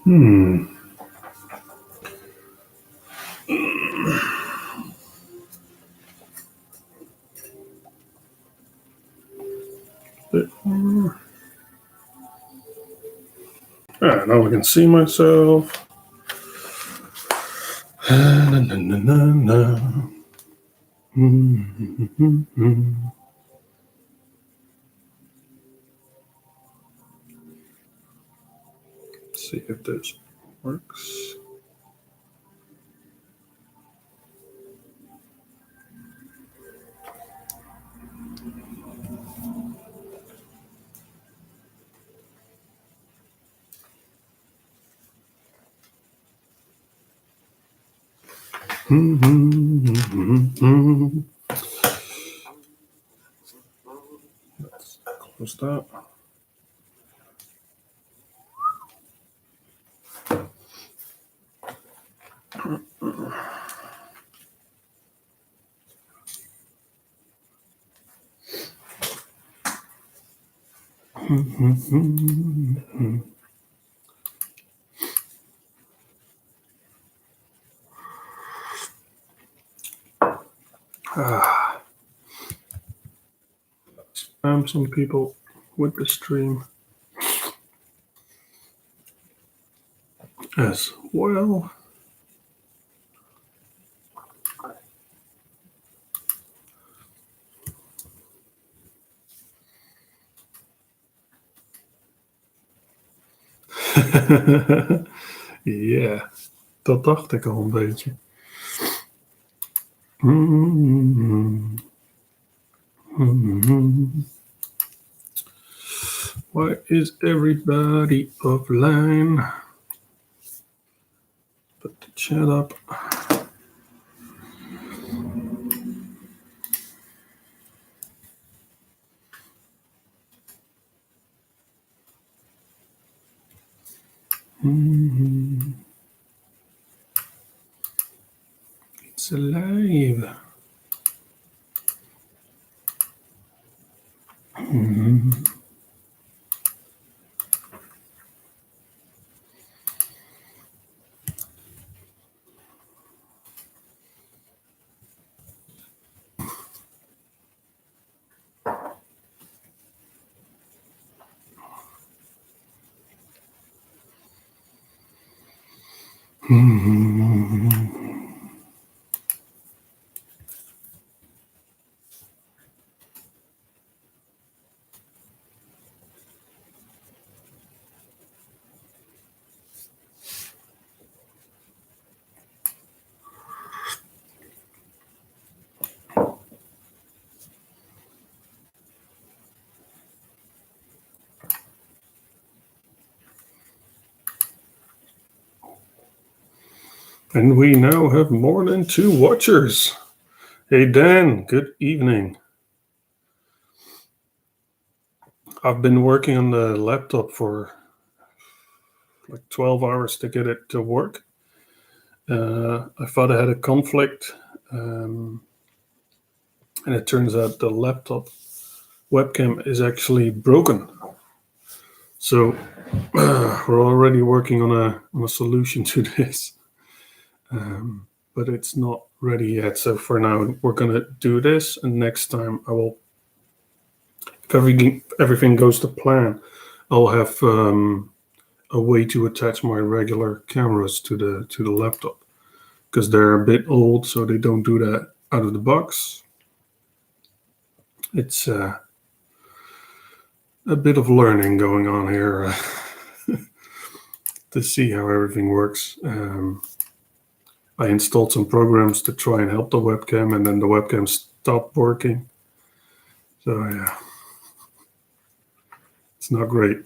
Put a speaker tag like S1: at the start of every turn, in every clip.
S1: Hmm. Bit more. Now I can see myself. Na, na, na, na, na. Let's see if this works. Let's close that. Spam some people with the stream as well. Ja, dat dacht ik al een beetje. Why is everybody offline? Put the chat up. It's alive. And we now have more than 2 watchers. Hey Dan, good evening. I've been working on the laptop for like 12 hours to get it to work. I thought I had a conflict, and it turns out the laptop webcam is actually broken. So we're already working on a solution to this, but it's not ready yet. So for now, we're going to do this, and next time I will, if everything goes to plan, I'll have a way to attach my regular cameras to the laptop, because they're a bit old, so they don't do that out of the box. It's a bit of learning going on here to see how everything works. I installed some programs to try and help the webcam, and then the webcam stopped working. So yeah, it's not great.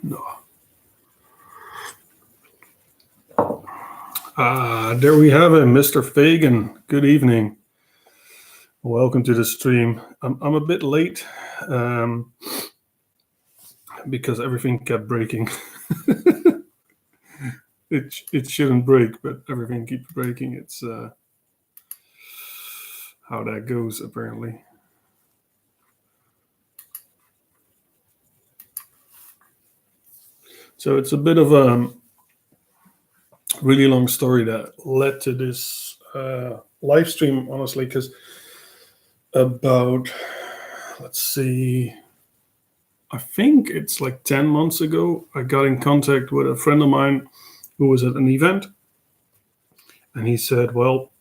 S1: No. There we have it, Mr. Fagan. Good evening. Welcome to the stream. I'm a bit late because everything kept breaking. It shouldn't break, but everything keeps breaking. It's how that goes apparently. So it's a bit of a really long story that led to this live stream, honestly, because about, let's see, I think it's like 10 months ago, I got in contact with a friend of mine who was at an event. And he said, well,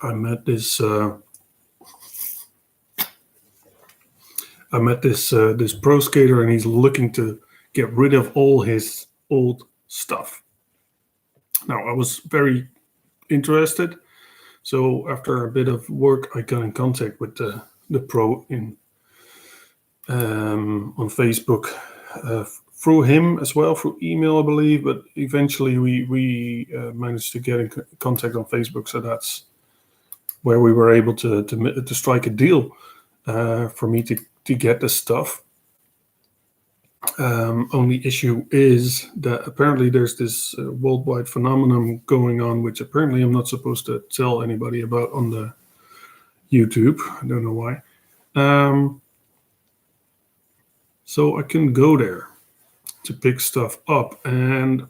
S1: I met this this pro skater, and he's looking to get rid of all his old stuff. Now, I was very interested. So after a bit of work, I got in contact with the pro on Facebook, through him as well, through email, I believe. But eventually, we managed to get in contact on Facebook. So that's where we were able to strike a deal for me to get the stuff. Only issue is that apparently there's this worldwide phenomenon going on, which apparently I'm not supposed to tell anybody about on the YouTube. I don't know why. So I can go there to pick stuff up, and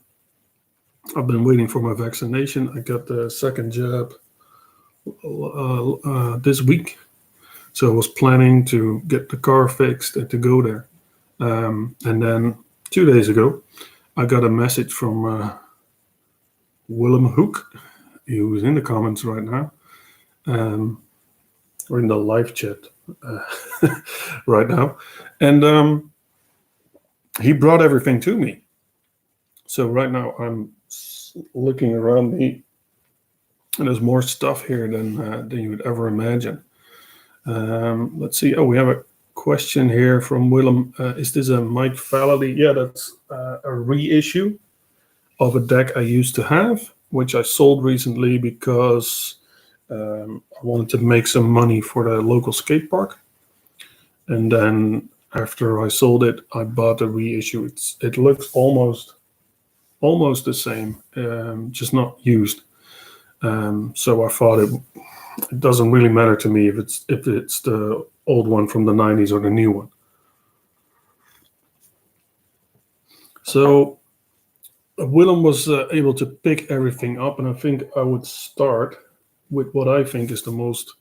S1: I've been waiting for my vaccination. I got the second jab this week, so I was planning to get the car fixed and to go there. And then 2 days ago, I got a message from Willem Hoek, who's in the comments right now, or in the live chat right now. And he brought everything to me. So right now I'm looking around me, and there's more stuff here than you would ever imagine. Let's see. Oh, we have a question here from Willem. Is this a Mike Falladay? Yeah, that's a reissue of a deck I used to have, which I sold recently because I wanted to make some money for the local skate park. And then after I sold it, I bought a reissue. It looks almost the same, just not used. So I thought it doesn't really matter to me if it's the old one from the 90s or the new one. So Willem was able to pick everything up, and I think I would start with what I think is the most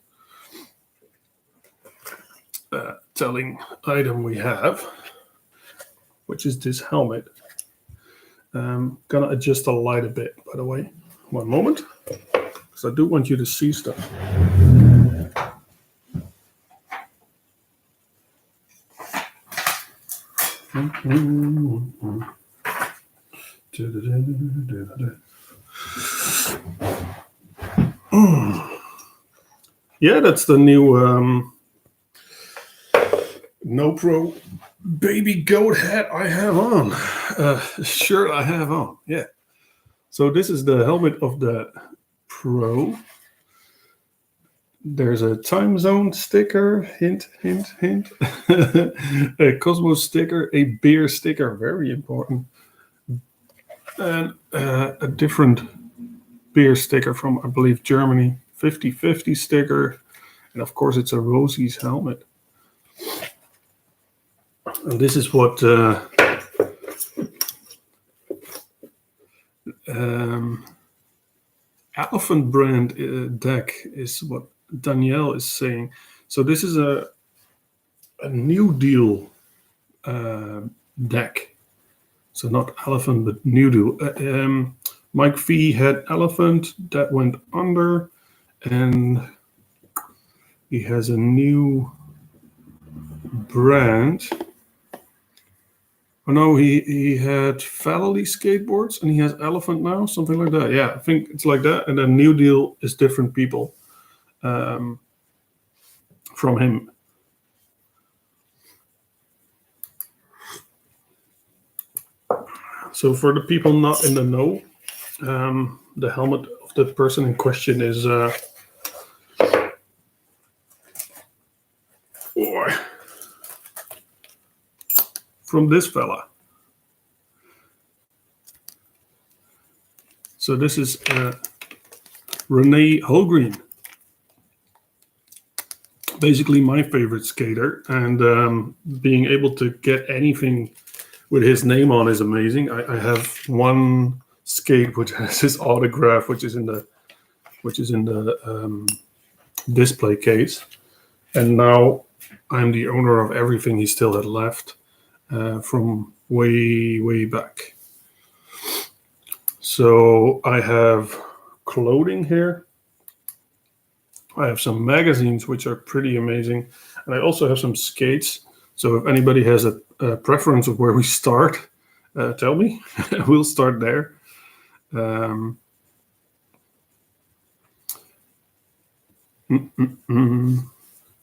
S1: telling item we have, which is this helmet. Gonna adjust the light a bit, by the way. One moment, because I do want you to see stuff. Yeah, that's the new No Pro baby goat hat I have on. Shirt I have on. Yeah. So this is the helmet of the Pro. There's a time zone sticker, hint, hint, hint. A Cosmos sticker, a beer sticker, very important. And a different beer sticker from, I believe, Germany. 50/50 sticker. And of course, it's a Rosie's helmet. And this is what Elephant brand deck is what Danielle is saying. So this is a New Deal deck. So not Elephant, but New Deal. Mike V had Elephant, that went under, and he has a new brand. Oh no, he had Falladay skateboards, and he has Elephant now, something like that. Yeah, I think it's like that. And then New Deal is different people from him. So for the people not in the know, the helmet of the person in question is from this fella. So this is Rene Hulgreen. basically my favorite skater, and being able to get anything with his name on is amazing. I have one skate which has his autograph, which is in the display case, and now I'm the owner of everything he still had left from way back. So I have clothing here. I have some magazines which are pretty amazing, and I also have some skates. So if anybody has a preference of where we start, tell me. We'll start there. Um,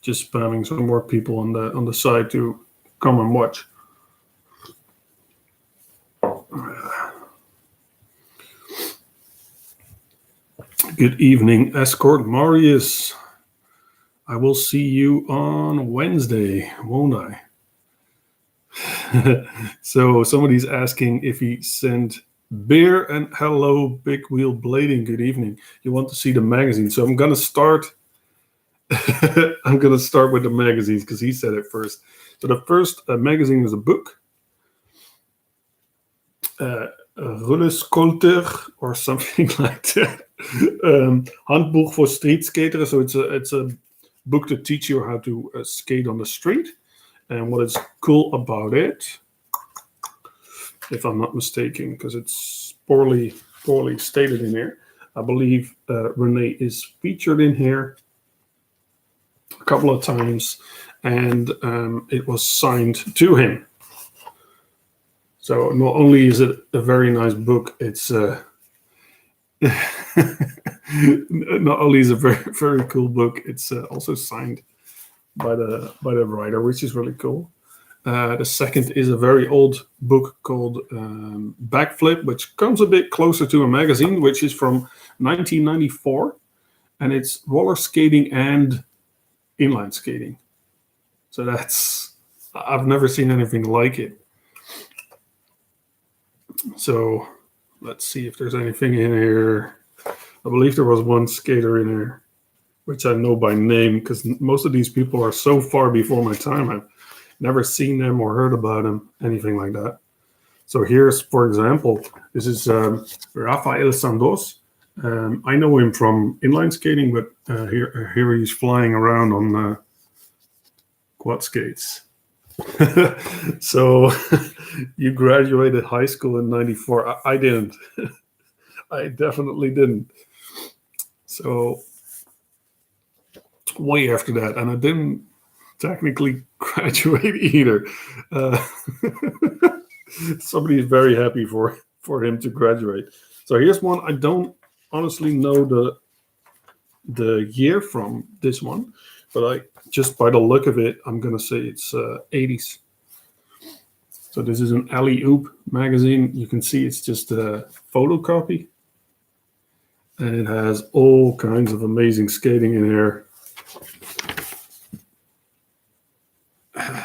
S1: just spamming some more people on the side to come and watch. Good evening, Escort Marius. I will see you on Wednesday, won't I? So somebody's asking if he sent beer and hello, Big Wheel Blading. Good evening. You want to see the magazine? So I'm gonna start. I'm gonna start with the magazines because he said it first. So the first magazine is a book, Rulleskolter or something like that. Handboek voor streetskaters. So it's a book to teach you how to skate on the street. And what is cool about it, if I'm not mistaken, because it's poorly stated in here, I believe Rene is featured in here a couple of times, and it was signed to him. So not only is it a very nice book, it's not only is it a very cool book, it's also signed by the writer, which is really cool. The second is a very old book called Backflip, which comes a bit closer to a magazine, which is from 1994, and it's roller skating and inline skating. So I've never seen anything like it. So let's see if there's anything in here. I believe there was one skater in here, which I know by name, because most of these people are so far before my time. I've never seen them or heard about them, anything like that. So here's, for example, this is Rafael Sandos. I know him from inline skating, but here he's flying around on quad skates. So you graduated high school in 94. I didn't. I definitely didn't. So way after that, and I didn't technically graduate either. Somebody is very happy for him to graduate. So here's one. I don't honestly know the year from this one, but I just by the look of it, I'm gonna say it's 80s. So this is an Alley Oop magazine. You can see it's just a photocopy, and it has all kinds of amazing skating in here.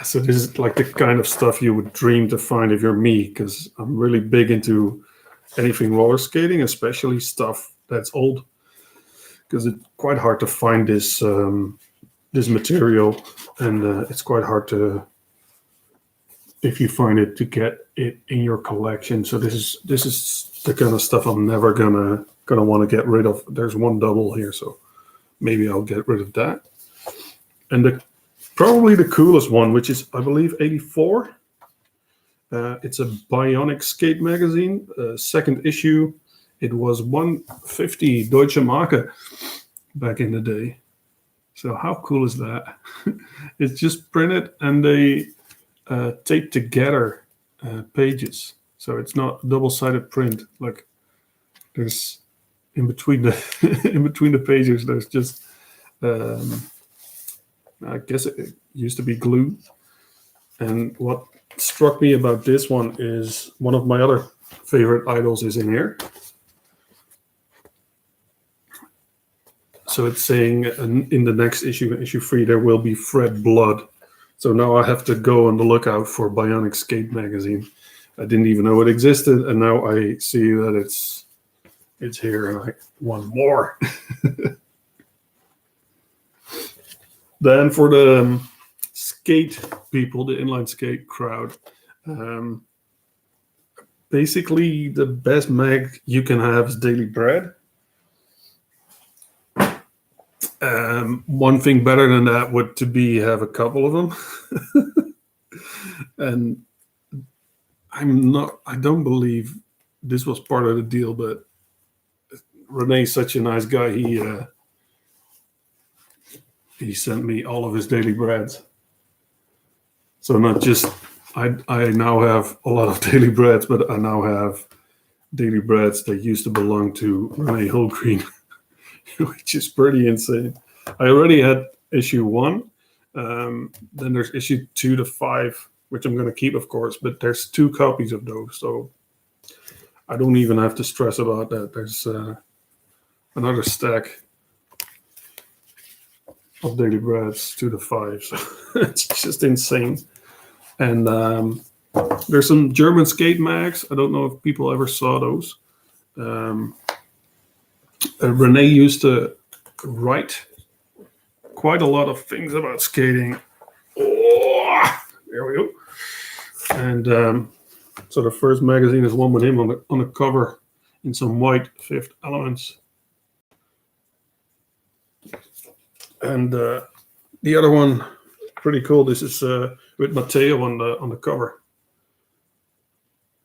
S1: So this is like the kind of stuff you would dream to find if you're me, because I'm really big into anything roller skating, especially stuff that's old, because it's quite hard to find this this material, and it's quite hard to, if you find it, to get it in your collection. So this is the kind of stuff I'm never gonna want to get rid of. There's one double here, so maybe I'll get rid of that. And probably the coolest one, which is, I believe, 84. It's a Bionic Skate magazine, second issue. It was 150 Deutsche Marke back in the day. So how cool is that? It's just printed, and they tape together pages. So it's not double-sided print. Like there's in between the pages, there's just I guess it used to be glue. And what struck me about this one is one of my other favorite idols is in here. So it's saying in the next issue, issue 3, there will be Fred Blood. So now I have to go on the lookout for Bionic Skate magazine. I didn't even know it existed, and now I see that it's here, and I want more. Then for the skate people, the inline skate crowd, um, basically the best mag you can have is Daily Bread. One thing better than that would to be have a couple of them. And I don't believe this was part of the deal, but Rene's such a nice guy. He sent me all of his Daily Breads. So not just I now have a lot of Daily Breads, but I now have Daily Breads that used to belong to Rene Hulgreen, which is pretty insane. I already had issue 1. Then there's issue 2 to 5, which I'm going to keep, of course, but there's 2 copies of those, so I don't even have to stress about that. There's another stack of Daily Breads 2 to 5, so it's just insane. And there's some German skate mags. I don't know if people ever saw those. Rene used to write quite a lot of things about skating. Oh, there we go. And so the first magazine is one with him on the cover in some white Fifth Elements. And the other one, pretty cool. This is with Matteo on the cover.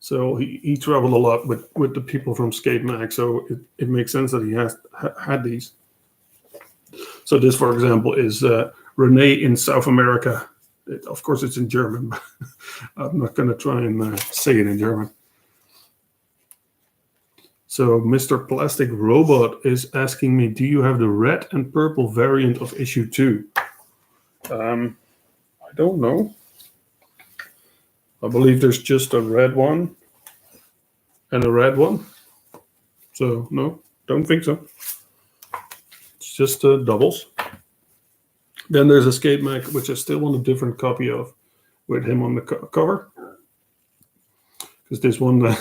S1: So he traveled a lot with the people from Skate Mag. So it makes sense that he had these. So this, for example, is Rene in South America. Of course, it's in German. But I'm not going to try and say it in German. So Mr. Plastic Robot is asking me, do you have the red and purple variant of issue 2? I don't know. I believe there's just a red one and a red one. So no, don't think so. It's just doubles. Then there's a Skate Mag, which I still want a different copy of, with him on the cover. Because this one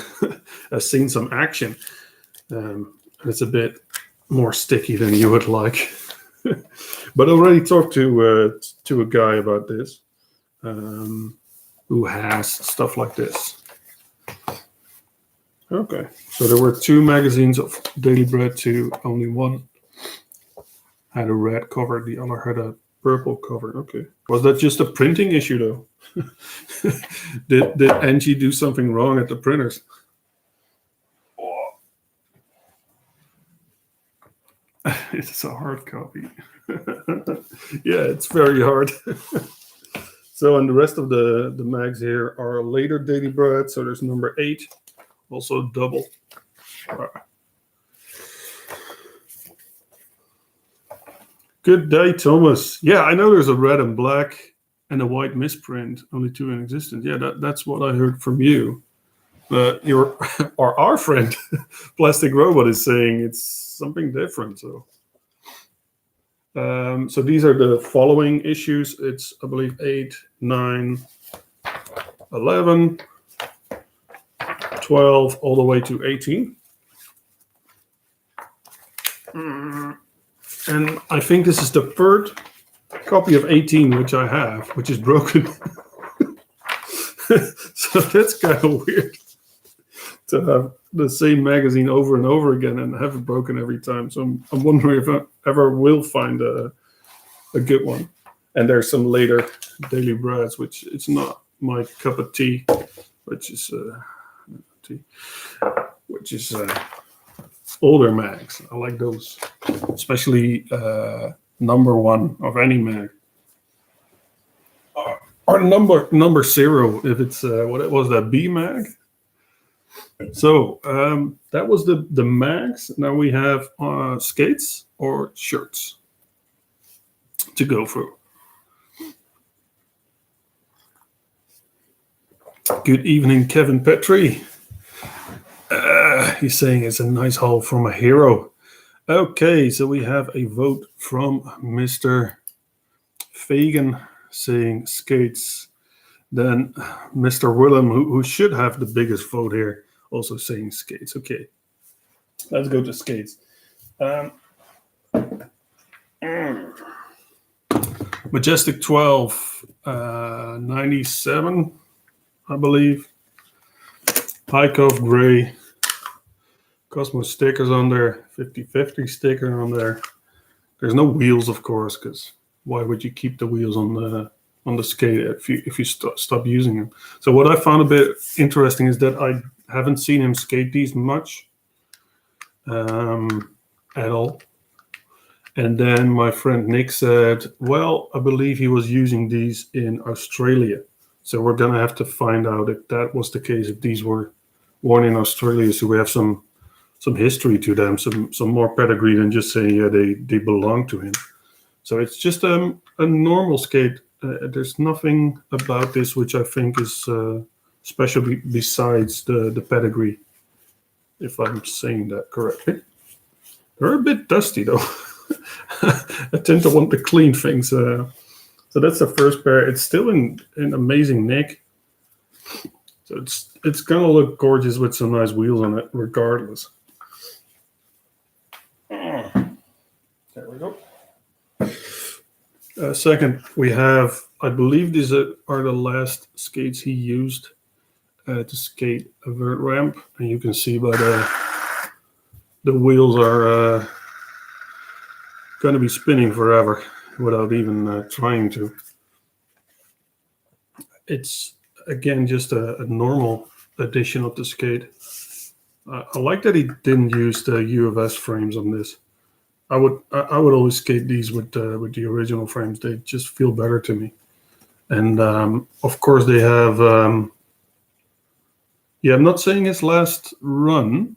S1: has seen some action. It's a bit more sticky than you would like. But I already talked to a guy about this, who has stuff like this. Okay, so there were 2 magazines of Daily Bread 2, only one had a red cover, the other had a purple cover. Okay, was that just a printing issue though? Did Angie do something wrong at the printers? It's a hard copy. Yeah, it's very hard. So, and the rest of the mags here are later Daily Bread. So there's number 8, also double. Good day, Thomas. Yeah, I know there's a red and black and a white misprint, only 2 in existence. Yeah, that's what I heard from you. Our friend, Plastic Robot, is saying it's something different. So these are the following issues. It's, I believe, 8, 9, 11, 12, all the way to 18. And I think this is the 3rd copy of 18, which I have, which is broken. So that's kind of weird to have the same magazine over and over again and have it broken every time. So I'm wondering if I ever will find a good one. And there's some later Daily Breads, which it's not my cup of tea, which is older mags. I like those, especially number 1 of any mag. Or number 0 if it's what it was, that B mag. So that was the mags. Now we have skates or shirts to go through. Good evening, Kevin Petrie. He's saying it's a nice haul from a hero. Okay, so we have a vote from Mr. Fagan saying skates. Then Mr. Willem, who should have the biggest vote here, also saying skates. Okay, let's go to skates. Majestic 12, 97, I believe. High Cove Gray. Cosmos stickers on there. 50/50 sticker on there. There's no wheels, of course, because why would you keep the wheels on the skate if you stop using them? So what I found a bit interesting is that I haven't seen him skate these much at all. And then my friend Nick said, well, I believe he was using these in Australia. So we're going to have to find out if that was the case, if these were worn in Australia. So we have some history to them, some more pedigree than just saying, yeah, they belong to him. So it's just a normal skate. There's nothing about this which I think is special besides the pedigree, if I'm saying that correctly. They're a bit dusty, though. I tend to want to clean things. So that's the first pair. It's still in amazing nick. So it's going to look gorgeous with some nice wheels on it, regardless. There we go. Second, we have, I believe these are the last skates he used to skate a vert ramp. And you can see by the wheels are going to be spinning forever without even trying to. It's, again, just a normal edition of the skate. I like that he didn't use the U of S frames on this. I would always skate these with the original frames. They just feel better to me. And of course they have. I'm not saying his last run.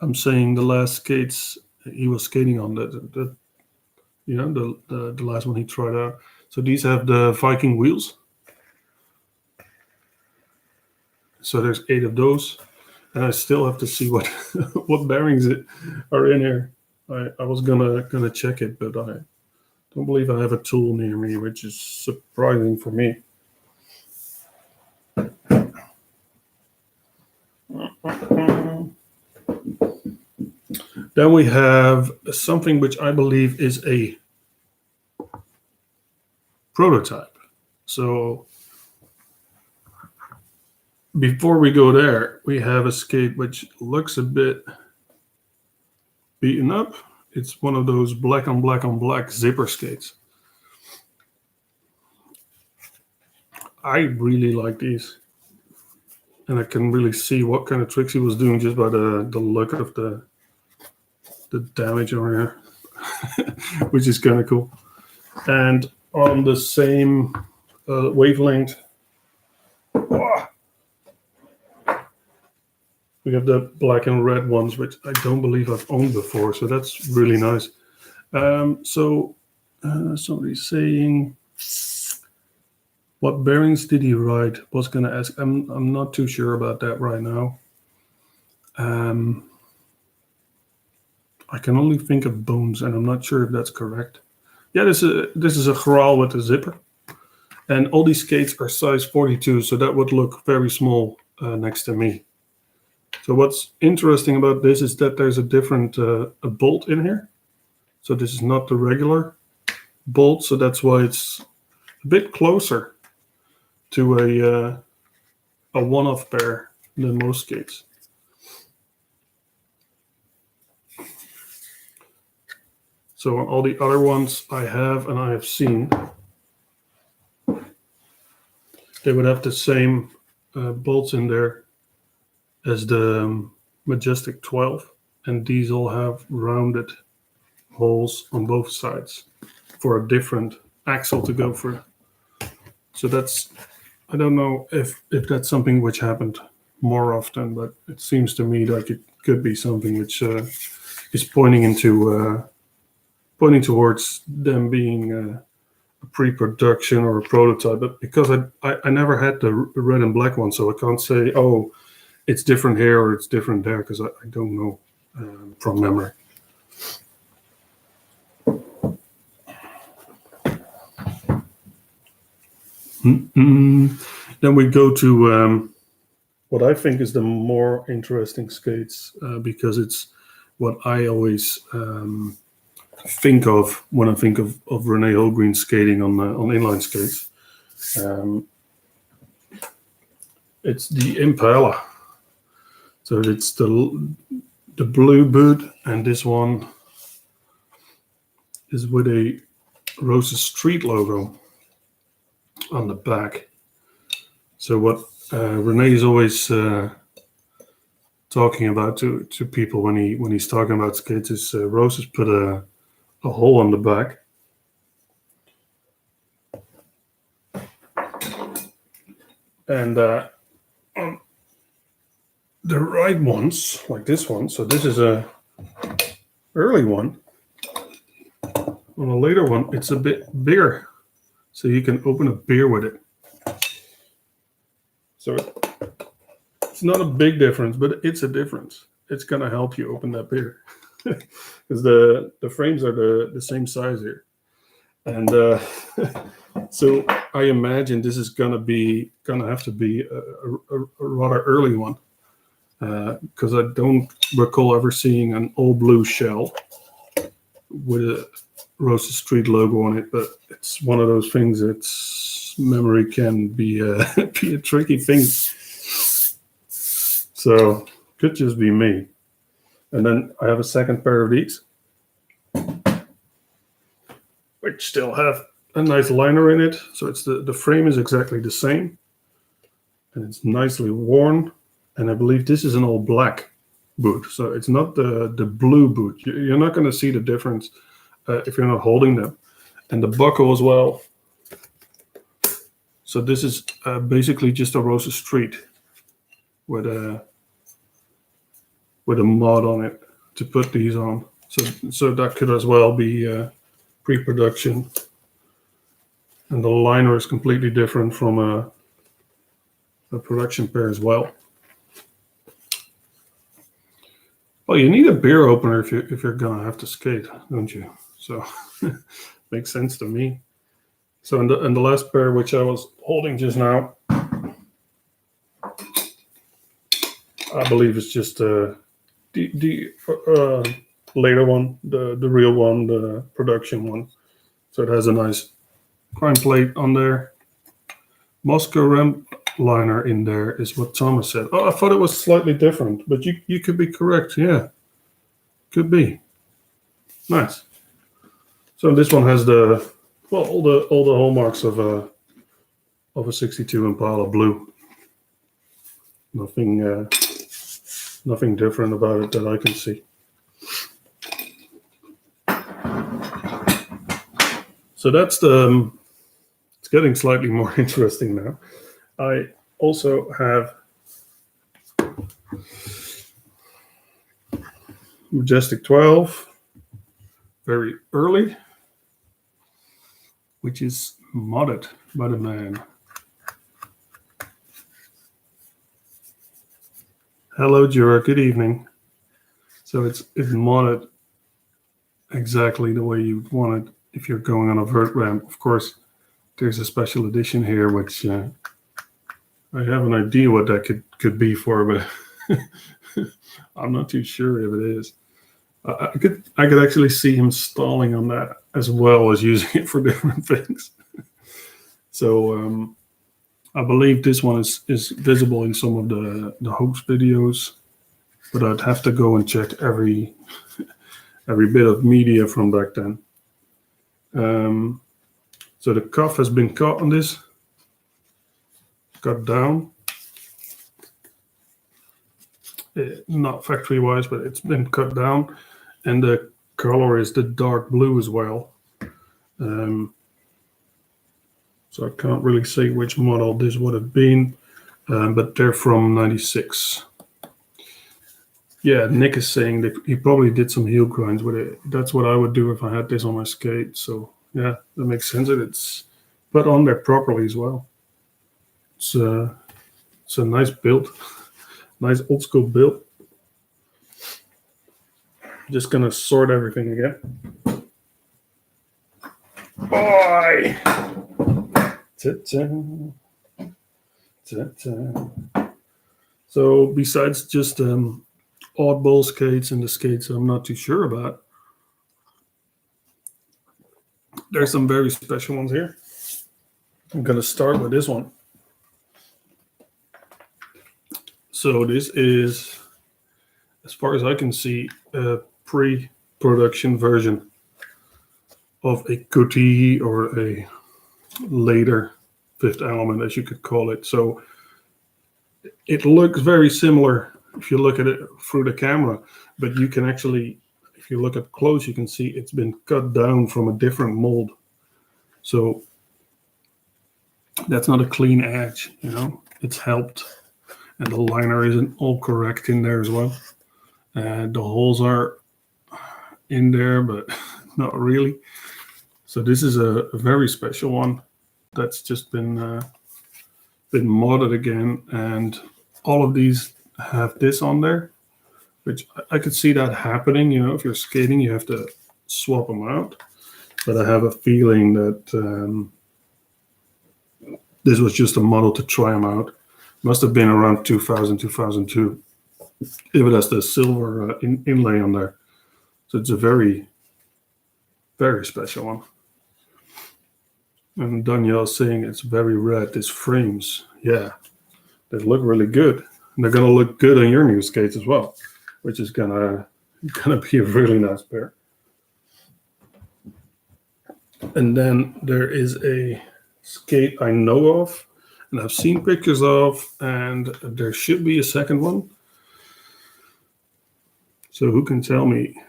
S1: I'm saying the last skates he was skating on. The last one he tried out. So these have the Viking wheels. So there's 8 of those. And I still have to see what what bearings are in here. I was gonna check it, but I don't believe I have a tool near me, which is surprising for me. Then we have something which I believe is a prototype. So before we go there, we have a skate which looks a bit beaten up. It's one of those black on black on black zipper skates. I really like these. And I can really see what kind of tricks he was doing just by the look of the damage on here, which is kind of cool. And on the same wavelength, we have the black and red ones, which I don't believe I've owned before. So that's really nice. Somebody's saying, what bearings did he ride? Was going to ask. I'm not too sure about that right now. I can only think of bones, and I'm not sure if that's correct. Yeah, this is a Graal with a zipper. And all these skates are size 42, so that would look very small next to me. So what's interesting about this is that there's a different a bolt in here. So this is not the regular bolt, so that's why it's a bit closer to a one-off pair than most skates. So on all the other ones I have and I have seen, they would have the same bolts in there as the Majestic 12, and these all have rounded holes on both sides for a different axle to go through. So that's, I don't know if that's something which happened more often, but it seems to me like it could be something which is pointing towards them being a pre-production or a prototype. But because I never had the red and black one, so I can't say, oh, it's different here or it's different there, because I don't know from memory. Then we go to what I think is the more interesting skates, because it's what I always think of when I think of Rene Hulgreen skating on inline skates. It's the Impala. So it's the blue boot, and this one is with a Roses Street logo on the back. So what Rene is always talking about to people when he's talking about skates is Roses put a hole on the back. And on the right ones, like this one, so this is a early one. On a later one, it's a bit bigger, so you can open a beer with it. So it's not a big difference, but it's a difference. It's gonna help you open that beer because the frames are the same size here, and so I imagine this is gonna have to be a rather early one because I don't recall ever seeing an all blue shell with a Roses Street logo on it, but it's one of those things. Its memory can be be a tricky thing. So could just be me. And then I have a second pair of these, which still have a nice liner in it. So it's the frame is exactly the same, and it's nicely worn. And I believe this is an all black boot. So it's not the blue boot. You're not going to see the difference if you're not holding them. And the buckle as well. So this is basically just a Roses Street with a mod on it to put these on. So that could as well be pre-production. And the liner is completely different from a production pair as well. Well, you need a beer opener if you're gonna have to skate, don't you? So makes sense to me. So in the last pair, which I was holding just now, I believe it's just the later one, the real one, the production one. So it has a nice prime plate on there. Moscow rim liner in there is what Thomas said. Oh, I thought it was slightly different, but you could be correct. Yeah, could be. Nice. So this one has all the hallmarks of a 62 Impala blue. Nothing different about it that I can see. So that's it's getting slightly more interesting now. I also have Majestic 12, very early, which is modded by the man. Hello, Jura, good evening. So it's modded exactly the way you want it if you're going on a vert ramp. Of course, there's a special edition here, which I have an idea what that could be for, but I'm not too sure if it is. I could actually see him stalling on that as well as using it for different things. So I believe this one is visible in some of the hoax videos, but I'd have to go and check every bit of media from back then. So the cuff has been cut on this, cut down. Not factory wise, but it's been cut down, and the color is the dark blue as well. So I can't really say which model this would have been, but they're from '96. Yeah, Nick is saying that he probably did some heel grinds with it. That's what I would do if I had this on my skate. So yeah, that makes sense. And it's put on there properly as well. It's a nice build. Nice old school build. Just gonna sort everything again. Boy! Ta-ta. Ta-ta. So besides just oddball skates and the skates I'm not too sure about, There's some very special ones here. I'm going to start with this one. So this is, as far as I can see, a pre-production version of a Coty or a later Fifth Element, as you could call it. So it looks very similar if you look at it through the camera, but you can actually, if you look up close, you can see it's been cut down from a different mold. So that's not a clean edge, you know, it's helped. And the liner isn't all correct in there as well. The holes are in there, but not really. So this is a very special one that's just been modded again, and all of these have this on there, which I could see that happening. You know, if you're skating, you have to swap them out. But I have a feeling that this was just a model to try them out. Must have been around 2000, 2002. If it has the silver inlay on there. So it's a very, very special one. And Danielle's saying it's very red, these frames. Yeah, they look really good. And they're going to look good on your new skates as well, which is gonna be a really nice pair. And then there is a skate I know of, and I've seen pictures of, and there should be a second one. So who can tell me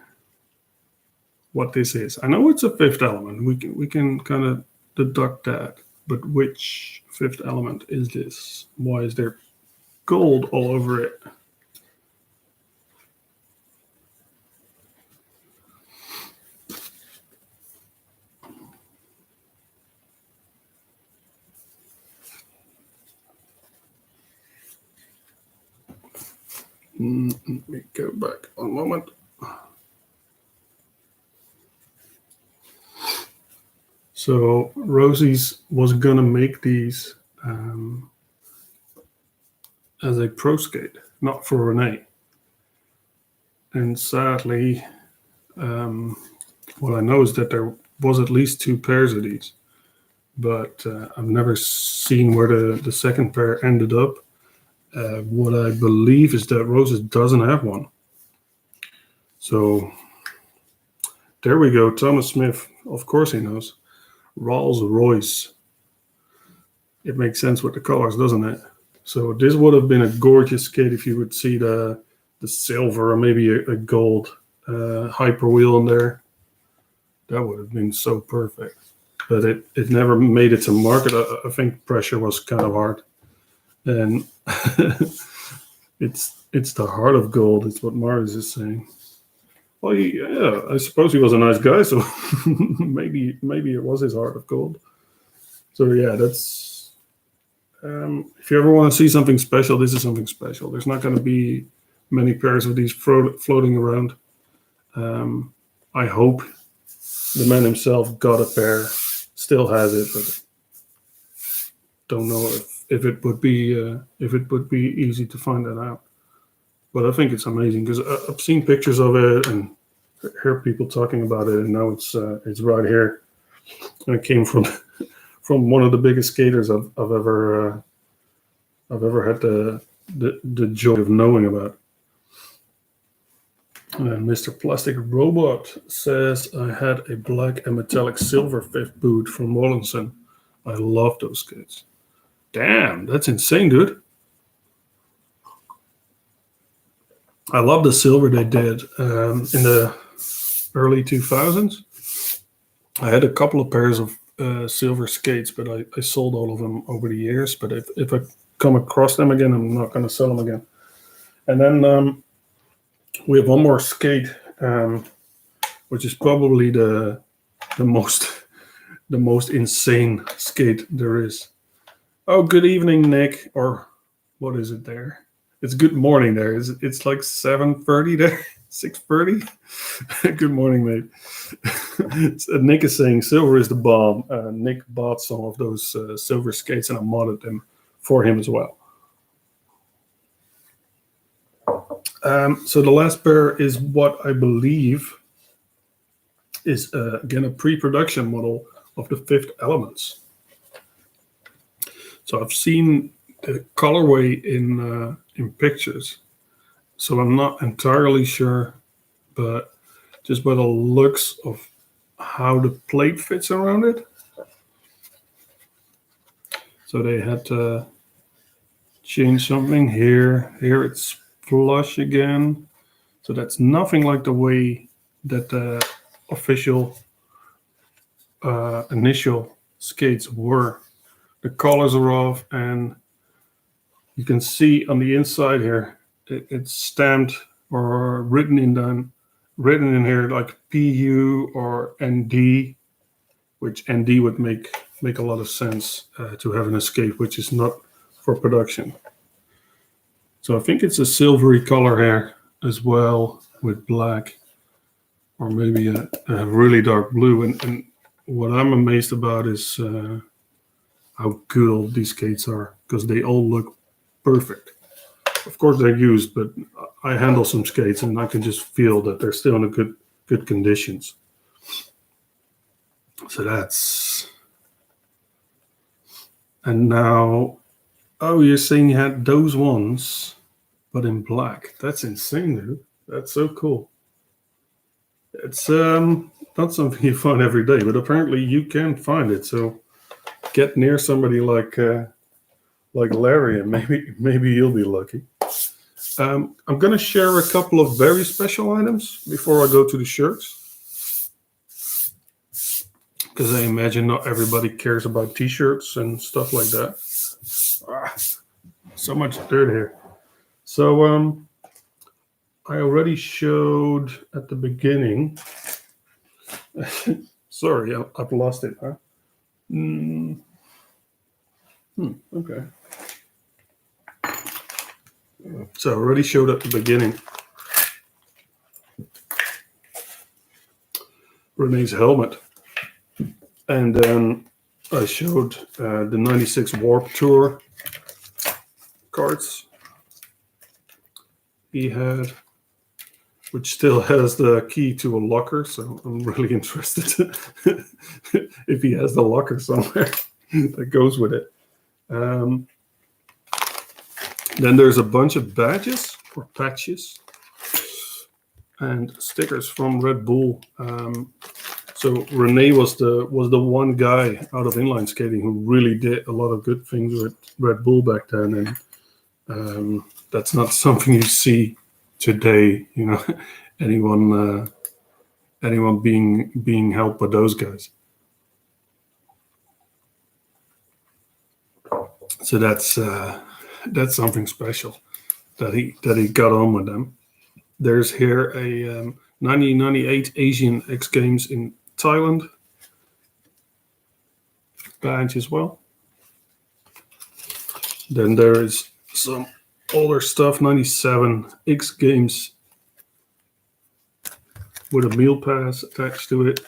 S1: what this is? I know it's a Fifth Element. We can kind of deduct that, but which Fifth Element is this? Why is there gold all over it? Let me go back one moment. So Rosie's was gonna make these as a pro skate, not for Rene. And sadly, what I know is that there was at least 2 pairs of these, but I've never seen where the second pair ended up. What I believe is that Roses doesn't have one. So there we go. Thomas Smith, of course he knows. Rolls Royce. It makes sense with the colors, doesn't it? So this would have been a gorgeous skate if you would see the silver or maybe a gold hyper wheel in there. That would have been so perfect. But it never made it to market. I think pressure was kind of hard. And it's the heart of gold. It's what Marius is saying. Well, yeah, I suppose he was a nice guy, so maybe it was his heart of gold. So yeah, that's if you ever want to see something special, this is something special. There's not going to be many pairs of these floating around. I hope the man himself got a pair, still has it, but don't know if it would be easy to find that out. But I think it's amazing because I've seen pictures of it and heard people talking about it, and now it's right here. And it came from one of the biggest skaters I've ever had the joy of knowing about. And Mr. Plastic Robot says, I had a black and metallic silver fifth boot from Wallenson. I love those skates. Damn, that's insane, dude. I love the silver they did in the early 2000s. I had a couple of pairs of silver skates, but I sold all of them over the years. But if I come across them again, I'm not going to sell them again. And then we have one more skate, which is probably the most insane skate there is. Oh, good evening, Nick. Or what is it there? It's good morning there. It's like 7:30 there, 6:30. Good morning, mate. Nick is saying silver is the bomb. Nick bought some of those silver skates and I modded them for him as well. So the last pair is what I believe is again a pre-production model of the Fifth Elements. So I've seen the colorway in pictures, so I'm not entirely sure, but just by the looks of how the plate fits around it. So they had to change something here. Here it's flush again. So that's nothing like the way that the official initial skates were. The colors are off, and you can see on the inside here, it's stamped or written in here like PU or ND, which ND would make a lot of sense to have an skate which is not for production. So I think it's a silvery color here as well with black, or maybe a really dark blue. And what I'm amazed about is how good all these skates are, because they all look perfect. Of course they're used, but I handle some skates and I can just feel that they're still in a good conditions. So that's, and now, oh, you're saying you had those ones, but in black. That's insane, dude. That's so cool. It's not something you find every day, but apparently you can find it. So get near somebody like Larry, and maybe you'll be lucky. I'm going to share a couple of very special items before I go to the shirts, because I imagine not everybody cares about t-shirts and stuff like that. So much dirt here. So I already showed at the beginning. Sorry, I've lost it, huh? Okay. So I already showed at the beginning Rene's helmet. And then I showed the 96 Warped Tour cards he had, which still has the key to a locker. So I'm really interested if he has the locker somewhere that goes with it. Then there's a bunch of badges or patches and stickers from Red Bull. So Rene was the one guy out of inline skating who really did a lot of good things with Red Bull back then, and that's not something you see today. You know, anyone being helped by those guys. So that's something special that he got on with them. There's here a 1998 Asian X Games in Thailand badge as well. Then there is some older stuff, 97 X Games with a meal pass attached to it.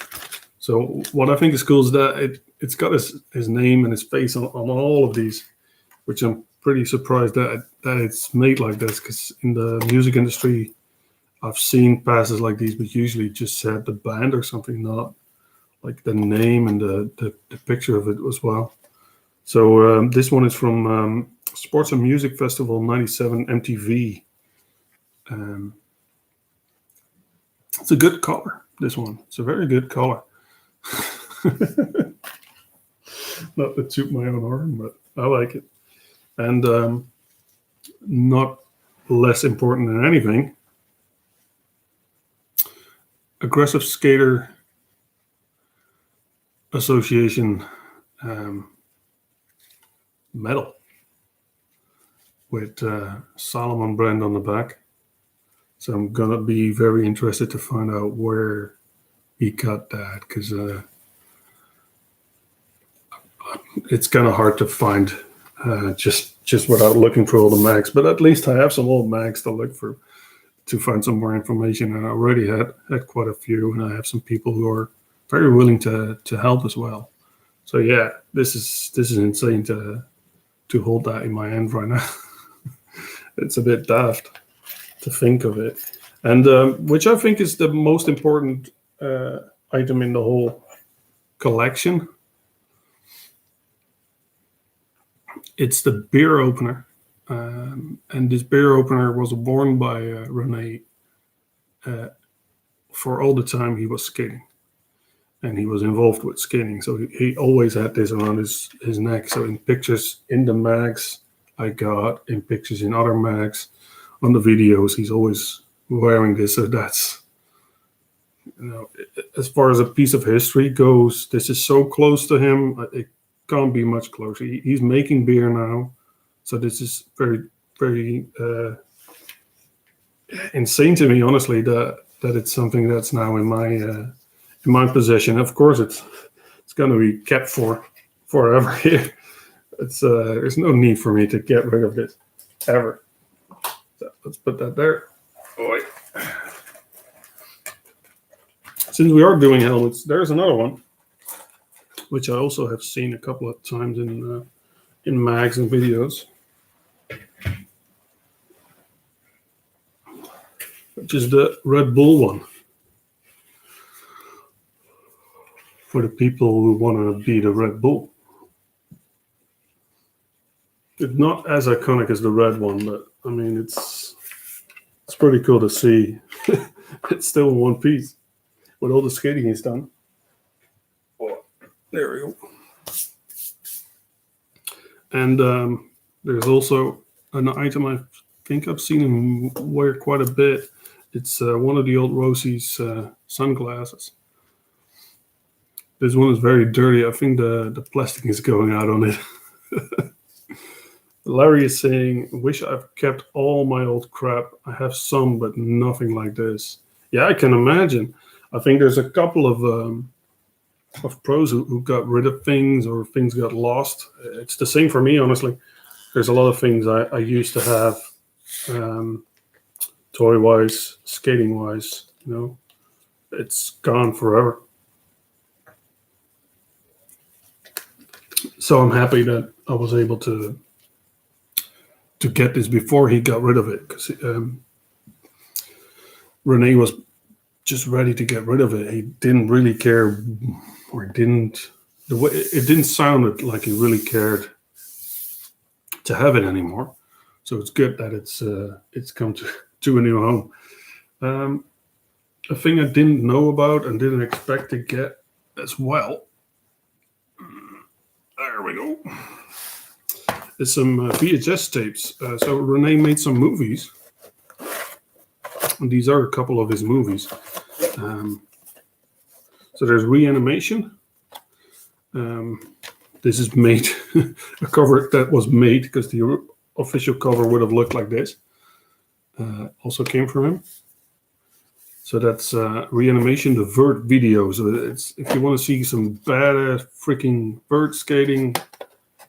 S1: So what I think is cool is that it's got his name and his face on all of these, which I'm pretty surprised that it's made like this, because in the music industry, I've seen passes like these, but usually just said the band or something, not like the name and the picture of it as well. So this one is from Sports and Music Festival 97 MTV. It's a good color, this one. It's a very good color. Not to toot my own horn, but I like it. And not less important than anything, Aggressive Skater Association medal with Salomon brand on the back. So I'm gonna be very interested to find out where he got that, because it's kind of hard to find just without looking for all the mags. But at least I have some old mags to look for to find some more information, and I already had quite a few, and I have some people who are very willing to help as well. So yeah, this is insane to hold that in my hand right now. It's a bit daft to think of it, and which I think is the most important item in the whole collection, It's the beer opener. And this beer opener was worn by Rene for all the time he was skating. And he was involved with skating. So he always had this around his neck. So in pictures in the mags I got, in pictures in other mags, on the videos, he's always wearing this. So that's, as far as a piece of history goes, this is so close to him. It can't be much closer. He's making beer now. So this is very, very insane to me, honestly, that it's something that's now in my possession. Of course, it's going to be kept forever here. There's no need for me to get rid of this ever. So let's put that there. Boy. Since we are doing helmets, there's another one, which I also have seen a couple of times in mags and videos, which is the Red Bull one. For the people who want to be the Red Bull. It's not as iconic as the red one, but I mean, it's pretty cool to see. It's still in one piece with all the skating he's done. Oh, there we go. And there's also an item I think I've seen him wear quite a bit. It's one of the old Rosie's sunglasses. This one is very dirty. I think the plastic is going out on it. Larry is saying, wish I've kept all my old crap. I have some, but nothing like this. Yeah, I can imagine. I think there's a couple of pros who got rid of things, or things got lost. It's the same for me, honestly. There's a lot of things I used to have, toy-wise, skating-wise. It's gone forever. So I'm happy that I was able to get this before he got rid of it, because Rene was just ready to get rid of it. He didn't really care, or it didn't sound like he really cared to have it anymore. So it's good that it's come to a new home. A thing I didn't know about and didn't expect to get as well. There we go. There's some VHS tapes. So Rene made some movies. And these are a couple of his movies. So there's Reanimation. This is made, a cover that was made because the official cover would have looked like this. Also came from him. So that's Reanimation, the vert video. So it's, if you want to see some badass freaking vert skating,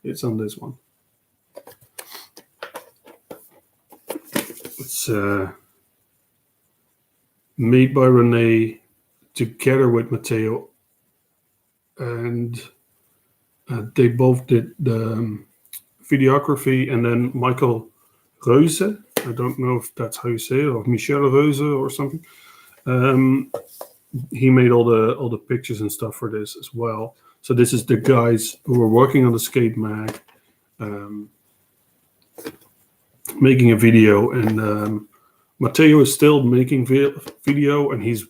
S1: it's on this one. It's made by Rene together with Matteo, and they both did the videography, and then Michael Reuse, I don't know if that's how you say it, or Michel Reuse or something. He made all the pictures and stuff for this as well. So this is the guys who were working on the skate mag, making a video, and Matteo is still making video, and he's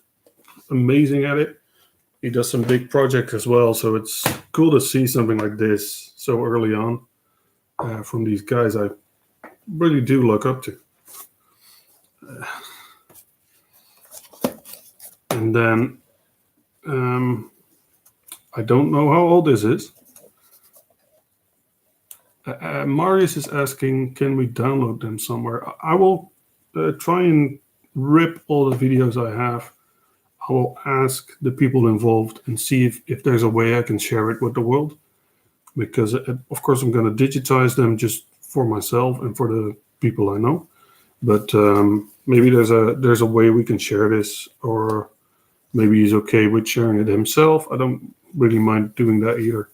S1: amazing at it. He does some big projects as well, so it's cool to see something like this so early on from these guys I really do look up to. And then I don't know how old this is. Marius is asking, can we download them somewhere? I will try and rip all the videos I have. I will ask the people involved and see if there's a way I can share it with the world. Because, of course, I'm going to digitize them just for myself and for the people I know. But maybe there's a way we can share this, or maybe he's okay with sharing it himself. I don't really mind doing that either.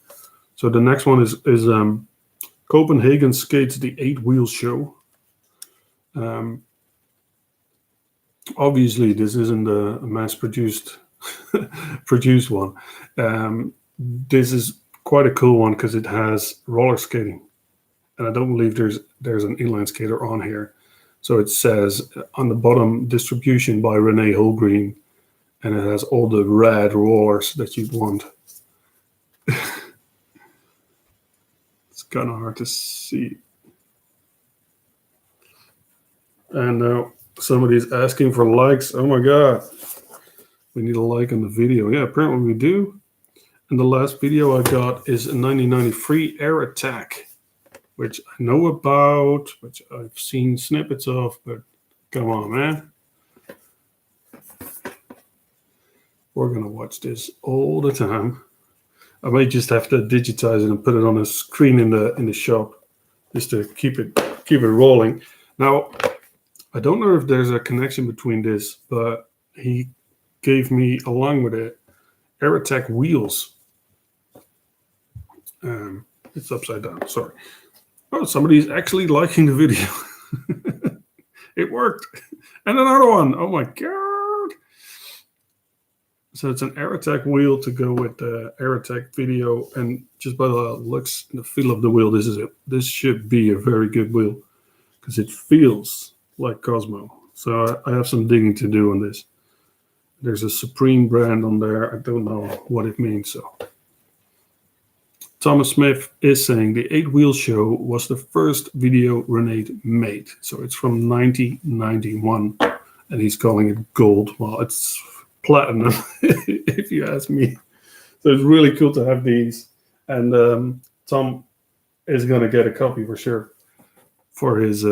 S1: So the next one is Copenhagen Skates the 8-Wheel Show. Obviously, this isn't a mass-produced produced one. This is quite a cool one because it has roller skating. and I don't believe there's an inline skater on here. So it says on the bottom, distribution by Rene Hulgreen, and it has all the rad rollers that you'd want. It's kind of hard to see. And somebody's asking for likes. Oh my god. We need a like on the video. Yeah, apparently we do. And the last video I got is a 1993 Air Attack, which I know about, which I've seen snippets of, but come on, man. We're going to watch this all the time. I might just have to digitize it and put it on a screen in the shop just to keep it rolling. Now, I don't know if there's a connection between this, but he gave me, along with it, Air Attack wheels. It's upside down, sorry. Oh, somebody's actually liking the video. It worked. And another one. Oh my god. So it's an Air Attack wheel to go with the Air Attack video. And just by the looks and the feel of the wheel, this should be a very good wheel because it feels like Cosmo. So I have some digging to do on this. There's a Supreme brand on there. I don't know what it means. So Thomas Smith is saying the 8-wheel show was the first video Rene made. So it's from 1991, and he's calling it gold. Well, it's platinum, if you ask me. So it's really cool to have these. And Tom is going to get a copy for sure for his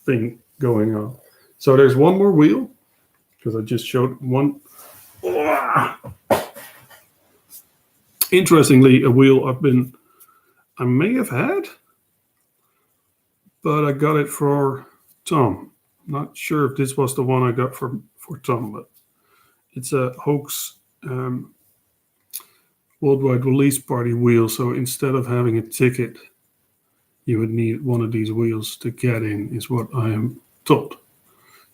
S1: thing going on. So there's one more wheel, because I just showed one. Interestingly, a wheel I may have had, but I got it for Tom. Not sure if this was the one I got for Tom, but it's a Hoax worldwide release party wheel. So instead of having a ticket, you would need one of these wheels to get in, is what I am told.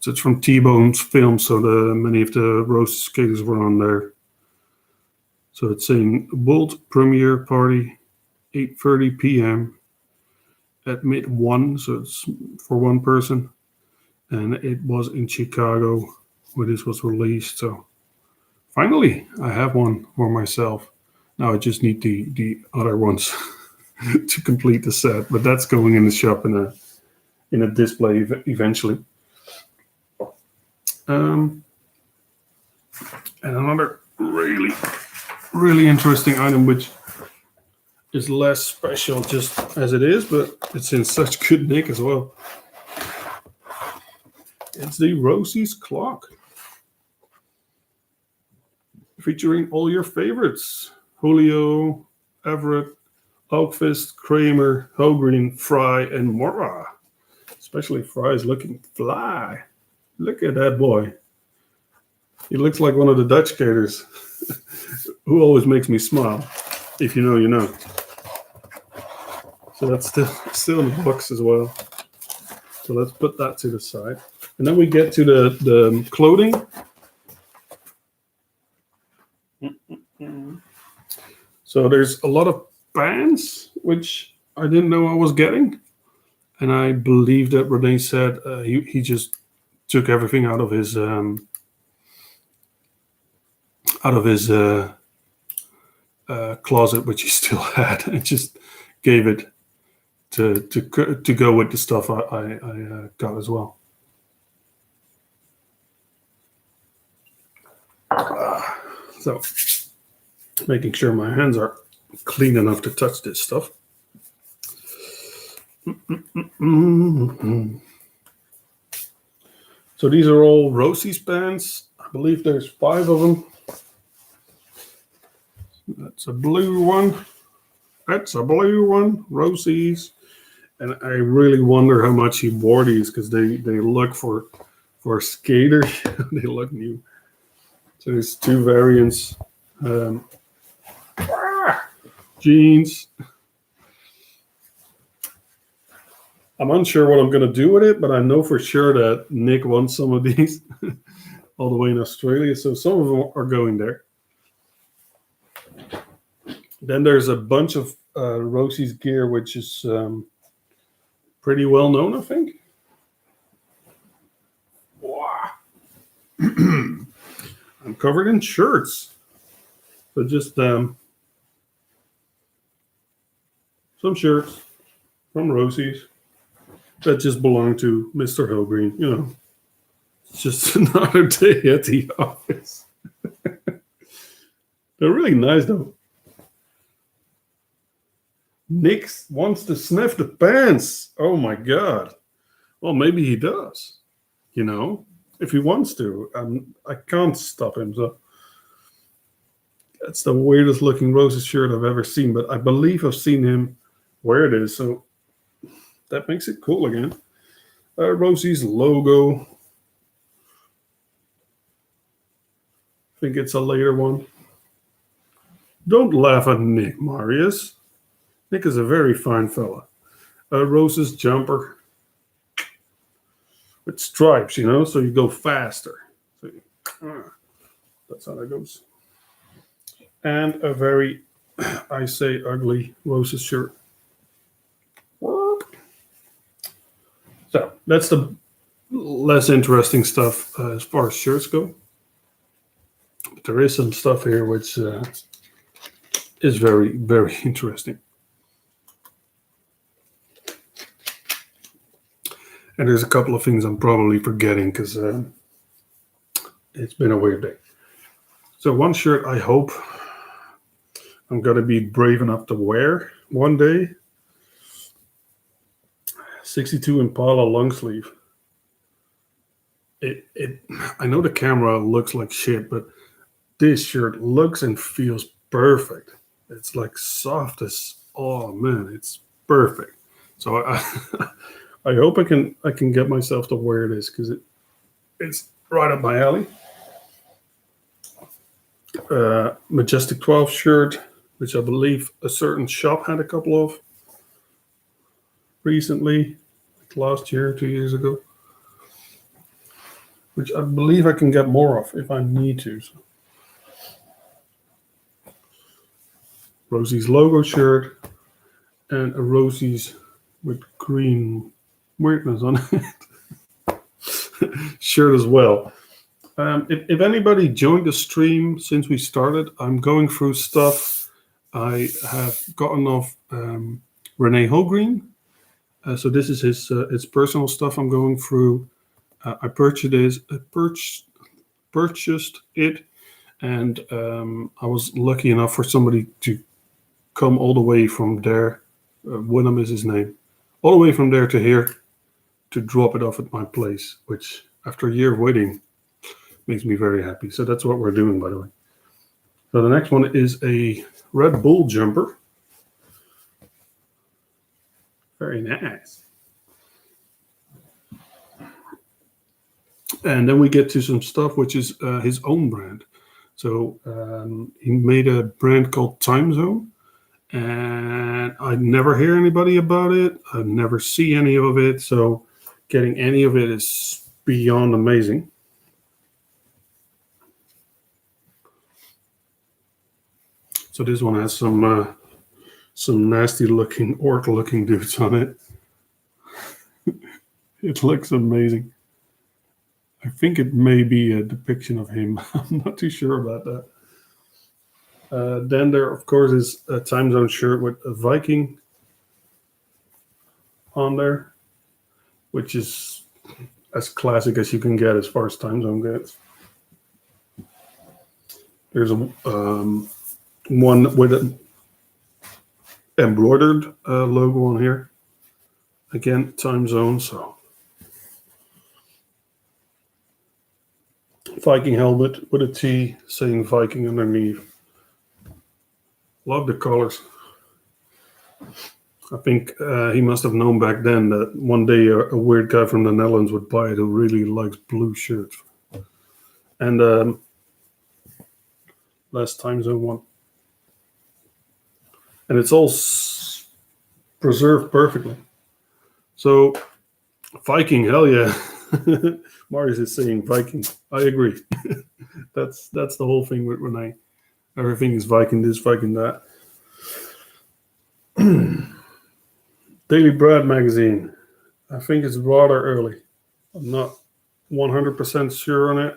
S1: So it's from T-Bone's film, so many of the roast skaters were on there. So it's saying World Premiere Party, 8:30 p.m. at mid-1, so it's for one person. And it was in Chicago where this was released. So finally, I have one for myself. Now I just need the other ones to complete the set. But that's going in the shop in a display eventually. And another really interesting item, which is less special just as it is, but it's in such good nick as well. It's the Rosie's clock, featuring all your favorites: Julio, Everett, Alkvist, Kramer, Hulgreen, Fry, and Mora. Especially Fry is looking fly. Look at that boy. He looks like one of the Dutch skaters who always makes me smile. If you know, you know. So that's still in the box as well. So let's put that to the side. And then we get to the clothing. So there's a lot of bands, which I didn't know I was getting. And I believe that Rene said he just took everything out of his closet, which he still had, and just gave it to go with the stuff I got as well. So making sure my hands are clean enough to touch this stuff. So these are all Rosie's bands. I believe there's 5 of them. That's a blue one. That's a blue one. Rosie's. And I really wonder how much he wore these, because they look for a skater. They look new. So there's 2 variants. Jeans. I'm unsure what I'm going to do with it, but I know for sure that Nick wants some of these all the way in Australia. So some of them are going there. Then there's a bunch of Rosie's gear, which is pretty well known, I think. Wow. I'm covered in shirts. So just some shirts from Rosie's that just belong to Mr. Hulgreen. You know, it's just another day at the office. They're really nice, though. Nick wants to sniff the pants. Oh my God. Well, maybe he does. You know, if he wants to. I can't stop him. So that's the weirdest looking Rose's shirt I've ever seen. But I believe I've seen him wear this. So that makes it cool again. Rosie's logo. I think it's a later one. Don't laugh at Nick, Marius. Nick is a very fine fella. Rose's jumper with stripes, you know, so you go faster. So that's how that goes. And a very, I say, ugly Rose's shirt. So that's the less interesting stuff as far as shirts go. But there is some stuff here which is very, very interesting. And there's a couple of things I'm probably forgetting because it's been a weird day. So one shirt I hope I'm going to be brave enough to wear one day. 62 Impala long sleeve. I know the camera looks like shit, but this shirt looks and feels perfect. It's like soft as, oh man, it's perfect. So I hope I can get myself to wear this because it's right up my alley. Majestic 12 shirt, which I believe a certain shop had a couple of recently, like last year, 2 years ago, which I believe I can get more of if I need to. So. Rosie's logo shirt and a Rosie's with green weirdness on it shirt as well. If anybody joined the stream since we started, I'm going through stuff I have gotten off Rene Hulgreen. So this is his personal stuff I'm going through. I purchased it, and I was lucky enough for somebody to come all the way from there. Wynnum is his name. All the way from there to here to drop it off at my place, which after a year of waiting makes me very happy. So that's what we're doing, by the way. So the next one is a Red Bull jumper. Very nice. And then we get to some stuff which is his own brand. So he made a brand called Time Zone. And I never hear anybody about it. I never see any of it. So getting any of it is beyond amazing. So this one has some nasty looking orc looking dudes on it. It looks amazing. I think it may be a depiction of him. I'm not too sure about that. Then there, of course, is a Time Zone shirt with a Viking on there, which is as classic as you can get as far as Time Zone gets. There's a one with an embroidered logo on here. Again, Time Zone. So Viking helmet with a T saying Viking underneath. Love the colors. I think he must have known back then that one day a weird guy from the Netherlands would buy it who really likes blue shirts. And last Time Zone one. And it's all preserved perfectly. So Viking, hell yeah. Marius is saying Viking. I agree. That's the whole thing with Rene. Everything is Viking this, Viking that. Daily Bread magazine. I think it's rather early. I'm not 100% sure on it,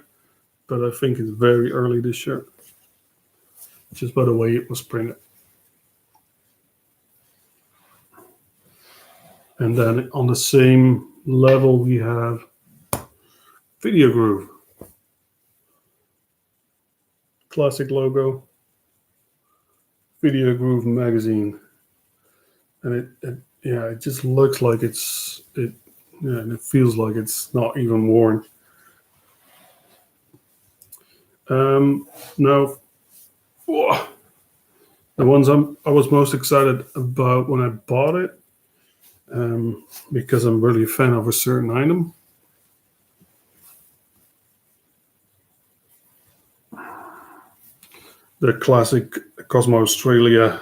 S1: but I think it's very early this year, just by the way it was printed. And then on the same level, we have Video Groove. Classic logo. Video Groove magazine. And it just looks like and it feels like it's not even worn. Now, whoa, the ones I was most excited about when I bought it, because I'm really a fan of a certain item. The classic Cosmo Australia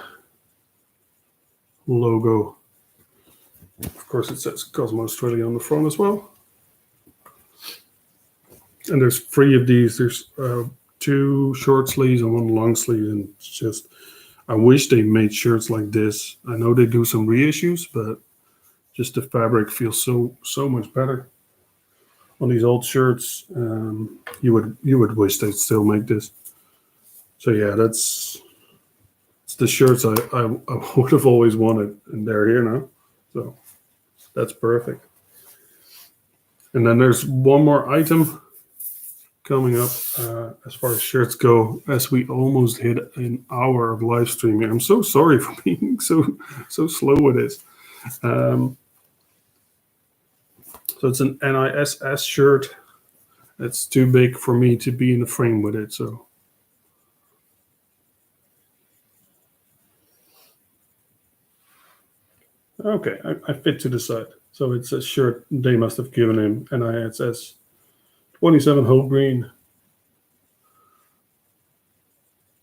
S1: logo. Of course, it says Cosmo Australia on the front as well. And there's 3 of these. There's 2 short sleeves and 1 long sleeve. And it's just, I wish they made shirts like this. I know they do some reissues, but just the fabric feels so much better on these old shirts. You would wish they'd still make this. So yeah, it's the shirts I would have always wanted, and they're here now. So that's perfect. And then there's one more item coming up as far as shirts go, as we almost hit an hour of live streaming. I'm so sorry for being so slow with this. So it's an NISS shirt. It's too big for me to be in the frame with it. So okay, I fit to the side. So it's a shirt they must have given him NISS 27 Hulgreen.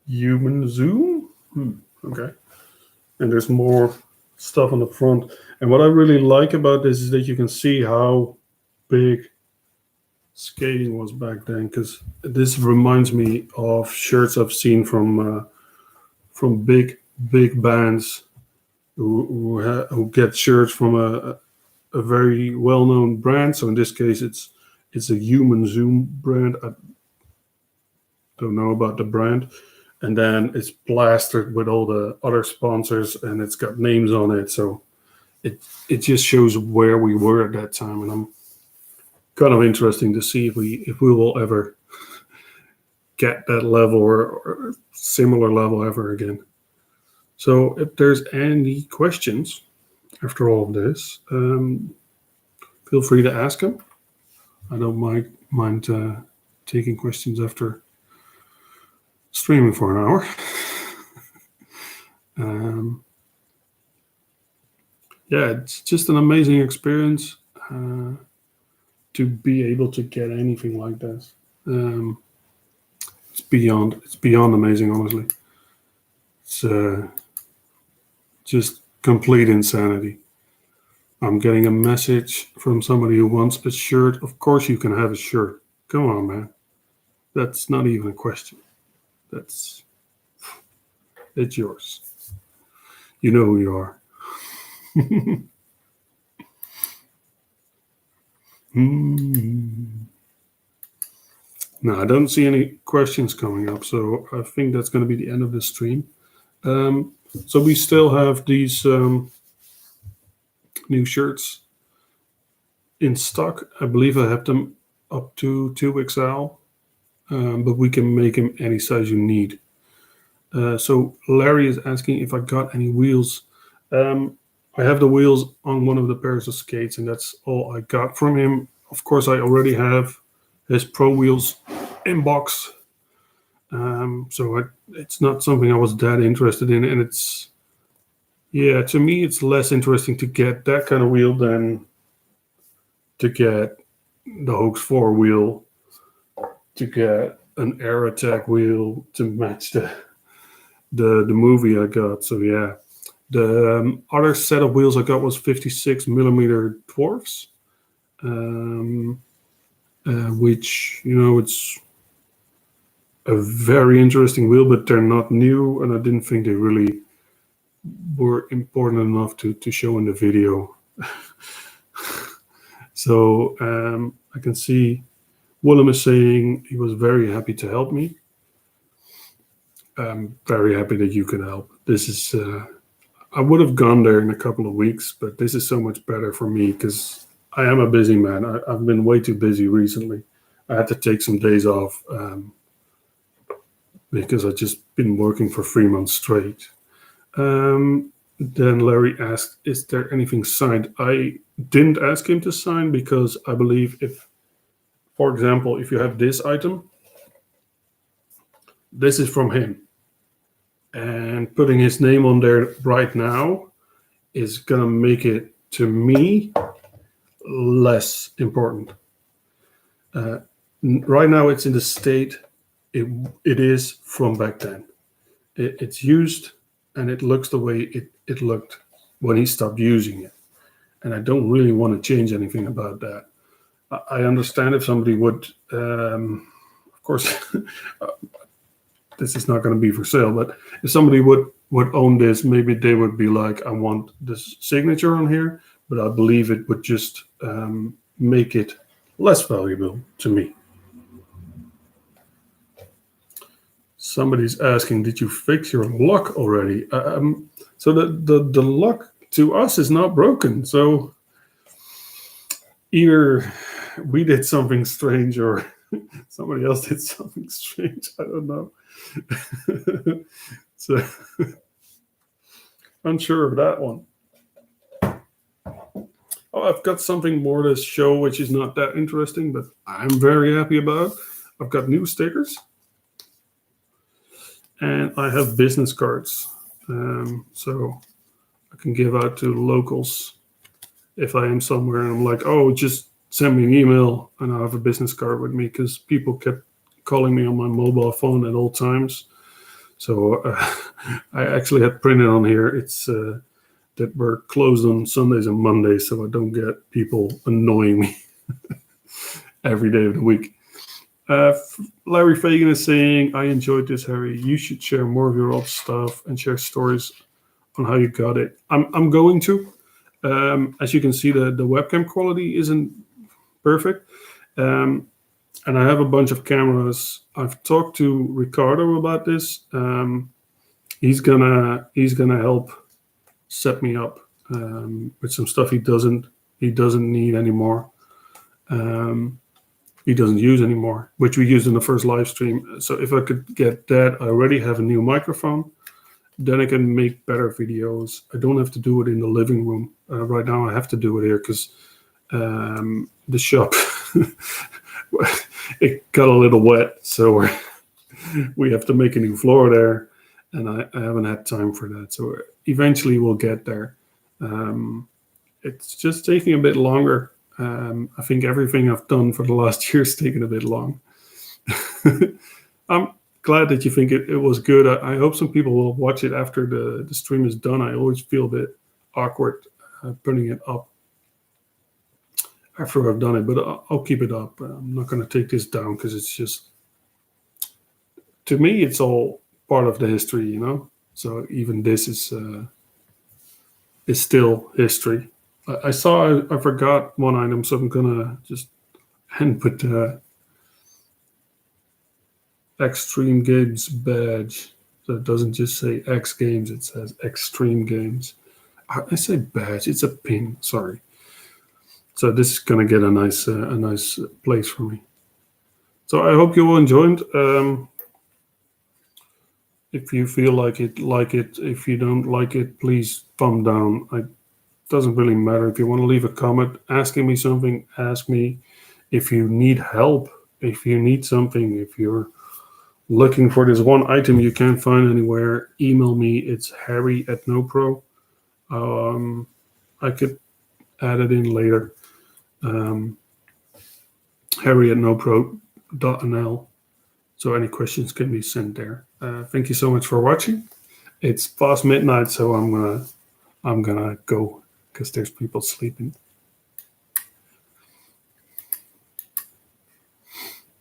S1: Human Zoom? Okay. And there's more stuff on the front. And what I really like about this is that you can see how big skating was back then, because this reminds me of shirts I've seen from big bands who get shirts from a very well-known brand. So in this case, it's a Human Zoom brand. I don't know about the brand. And then it's plastered with all the other sponsors, and it's got names on it. So it just shows where we were at that time, and I'm kind of interesting to see if we will ever get that level or similar level ever again. So if there's any questions after all of this, feel free to ask them. I don't mind taking questions after streaming for an hour. Yeah, it's just an amazing experience to be able to get anything like this. It's beyond amazing, honestly. It's just complete insanity. I'm getting a message from somebody who wants a shirt. Of course you can have a shirt. Come on, man. That's not even a question. It's yours. You know who you are. No, I don't see any questions coming up, so I think that's going to be the end of the stream. So we still have these new shirts in stock. I believe I have them up to 2XL, but we can make them any size you need. So Larry is asking if I got any wheels. I have the wheels on one of the pairs of skates, and that's all I got from him. Of course, I already have his Pro Wheels in box. So it's not something I was that interested in, and to me, it's less interesting to get that kind of wheel than to get the Hoax 4 wheel, to get an Air Attack wheel to match the movie I got. So yeah, the other set of wheels I got was 56 millimeter dwarfs, which it's a very interesting wheel, but they're not new, and I didn't think they really were important enough to show in the video. So I can see Willem is saying he was very happy to help me. I'm very happy that you could help. This is, I would have gone there in a couple of weeks, but this is so much better for me because I am a busy man. I've been way too busy recently. I had to take some days off because I've just been working for 3 months straight. Then Larry asked, is there anything signed? I didn't ask him to sign because I believe if, for example, if you have this item, this is from him. And putting his name on there right now is going to make it, to me, less important. Right now it's in the state it is from back then. It's used and it looks the way it looked when he stopped using it. And I don't really want to change anything about that. I understand if somebody would, of course, this is not going to be for sale, but if somebody would own this, maybe they would be like, I want this signature on here, but I believe it would just make it less valuable to me. Somebody's asking, did you fix your lock already? So the lock to us is not broken. So either we did something strange or somebody else did something strange. I don't know. So unsure of that one. Oh, I've got something more to show, which is not that interesting, but I'm very happy about. I've got new stickers. And I have business cards. So I can give out to locals if I am somewhere and I'm like, oh, just send me an email and I have a business card with me, because people kept calling me on my mobile phone at all times. So I actually had printed on here, it's that we're closed on Sundays and Mondays, so I don't get people annoying me every day of the week. Larry Fagan is saying, I enjoyed this, Harry. You should share more of your old stuff and share stories on how you got it. I'm going to. As you can see, the webcam quality isn't perfect. And I have a bunch of cameras. I've talked to Ricardo about this. He's gonna help set me up with some stuff he doesn't need anymore. He doesn't use anymore, which we used in the first live stream. So if I could get that, I already have a new microphone. Then I can make better videos. I don't have to do it in the living room. Right now I have to do it here because the shop, it got a little wet. So we have to make a new floor there. And I haven't had time for that. So eventually we'll get there. It's just taking a bit longer. I think everything I've done for the last year is taken a bit long. I'm glad that you think it was good. I hope some people will watch it after the stream is done. I always feel a bit awkward putting it up after I've done it, but I'll keep it up. I'm not going to take this down because it's just, to me, it's all part of the history, you know? So even this is still history. I forgot one item, so I'm gonna just put Extreme Games badge. So it doesn't just say X Games, it says Extreme Games. I say badge, it's a pin, sorry. So this is gonna get a nice place for me. So I hope you all enjoyed. If you feel like it. If you don't like it, please thumb down. It doesn't really matter. If you want to leave a comment asking me something, ask me. If you need help, if you need something, if you're looking for this one item you can't find anywhere, email me. It's harry@nopro. I could add it in later. harry@nopro.nl. So any questions can be sent there. Thank you so much for watching. It's past midnight, so I'm gonna go because there's people sleeping.